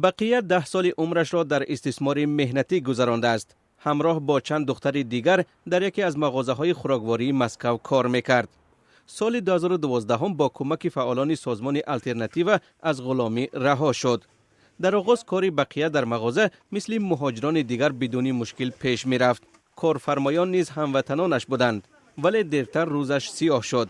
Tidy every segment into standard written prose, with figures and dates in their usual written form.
بقیه 10 سال عمرش را در استثمار مهنتی گذرانده است. همراه با چند دختر دیگر در یکی از مغازه‌های خوراکواری مسکو کار میکرد. سال 2012 هم با کمک فعالان سازمان آلترناتیو از غلامی رها شد. در آغاز کاری بقیه در مغازه مثل مهاجران دیگر بدون مشکل پیش می رفت. کارفرمایان نیز هموطنانش بودند، ولی دیرتر روزش سیاه شد.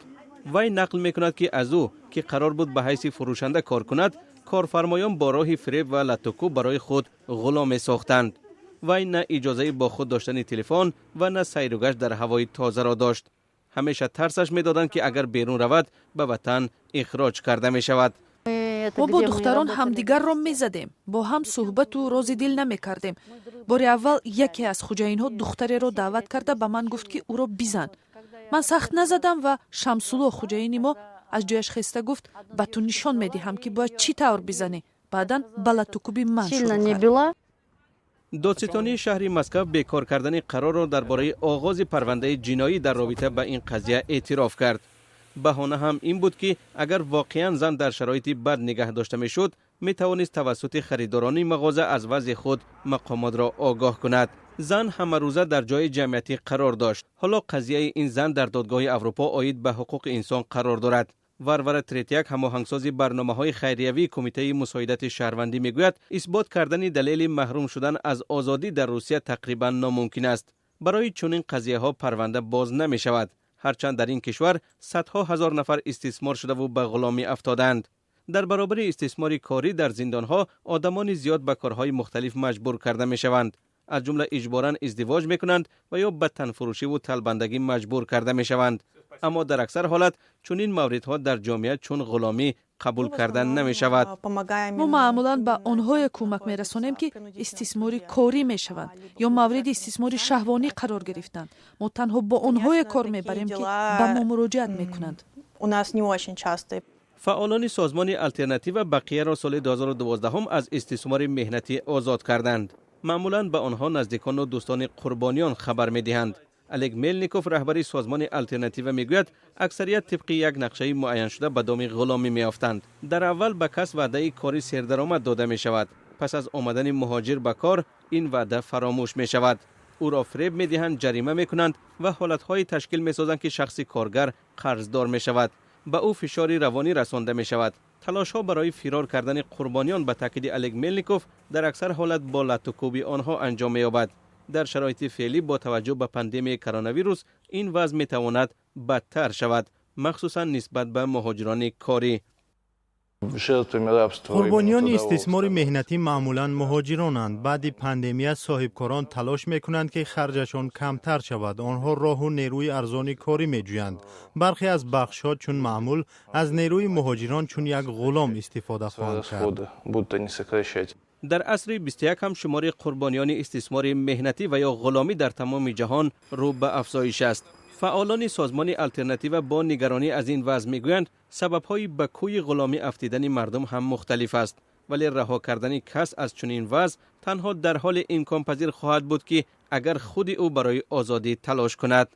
وی نقل می کند که از او که قرار بود به حیث فروشنده کار کند، کارفرمایان با راه فریب و لطوکو برای خود غلام ساختند. وی نه اجازه با خود داشتن تلفن و نه سیر و گشت در هوای تازه را داشت. همیشه ترسش می دادند که اگر بیرون رود به وطن اخراج کرده می شود. ما با دختران همدیگر را می زدیم، با هم صحبت و راز دل نمی کردیم. بار اول یکی از خوجاین ها دختری را دعوت کرده به من گفت که او را بزن. من سخت نزدم و شمسولو خوجاین ما از جایش خسته گفت به تو نشان می دهم که باید چی طور بزنی. بعدا بلاتوکوبی من شروع کرد. دادستانی شهر مسکو بیکار کردن قرار را درباره آغاز پرونده جنایی در رابطه با این قضیه اعتراف کرد. بهانه هم این بود که اگر واقعا زن در شرایط بد نگه داشته میشد، می توانست توسط خریداران مغازه از وضع خود مقامات را آگاه کند. زن همه روزه در جای جمعیتی قرار داشت. حالا قضیه این زن در دادگاه اروپا عاید به حقوق انسان قرار دارد. ورور تریتیک، هماهنگساز برنامه‌های خیریوی کمیته مساعدت شهروندی میگوید اثبات کردن دلیل محروم شدن از آزادی در روسیه تقریبا ناممکن است. برای چنین قضیه ها پرونده باز نمی شود، هرچند در این کشور صدها هزار نفر استثمار شده و به غلامی افتادند. در برابر استثمار کاری در زندانها آدمان زیاد به کارهای مختلف مجبور کرده می شوند. از جمله اجباراً ازدواج می کنند و یا به تن فروشی و طلبندگی مجبور کرده می شوند. اما در اکثر حالت چنین موردها در جامعه چون غلامی قبول کردن نمی شود. ما معمولاً به آنها کمک می رسانیم که استثماری کاری می شوند یا مورد استثمار شهوانی قرار گرفتند. ما تنها با آنها کار می بریم که به ما مراجعت می کنند. فعالان سازمان آلترناتیو بقیه را سال 2012 هم از استثمار مهنتی آزاد کردند. معمولاً به آنها نزدیکان و دوستان قربانیان خبر می دهند. الگ میلنیکوف رهبر سازمان آلترناتیو میگوید اکثریت طبق یک نقشه معین شده به دام غلامی میافتند. در اول به کس وعده کاری سردرآمد داده می شود. پس از آمدن مهاجر به کار این وعده فراموش می شود. او را فریب می دهند، جریمه می کنند و حالتهای تشکیل می سازند که شخص کارگر قرضدار می شود. به او فشاری روانی رسانده می شود. تلاش ها برای فرار کردن قربانیان به تاکید الگ میلنیکوف در اکثر حالت با لطوکوبی آنها انجام می یابد. در شرایط فعلی با توجه به پاندمی کرونا ویروس این وضع می تواند بدتر شود، مخصوصا نسبت به مهاجران کاری. قربانیان استثمار مهنتی معمولا مهاجرانند. بعد پاندمی صاحبکاران تلاش میکنند که خرجشان کمتر شود. آنها راه و نیروی ارزانی کاری میجویند. برخی از بخش‌ها چون معمول از نیروی مهاجران چون یک غلام استفاده خواهند کرد. در عصر 21 هم شمار قربانیان استثمار مهنتی و یا غلامی در تمام جهان رو به افزایش است. فعالان سازمان آلترناتیو با نگرانی از این وضع میگویند سبب‌های به کوی غلامی افتیدن مردم هم مختلف است، ولی رها کردن کس از چنین وضع تنها در حال امکان پذیر خواهد بود که اگر خود او برای آزادی تلاش کند.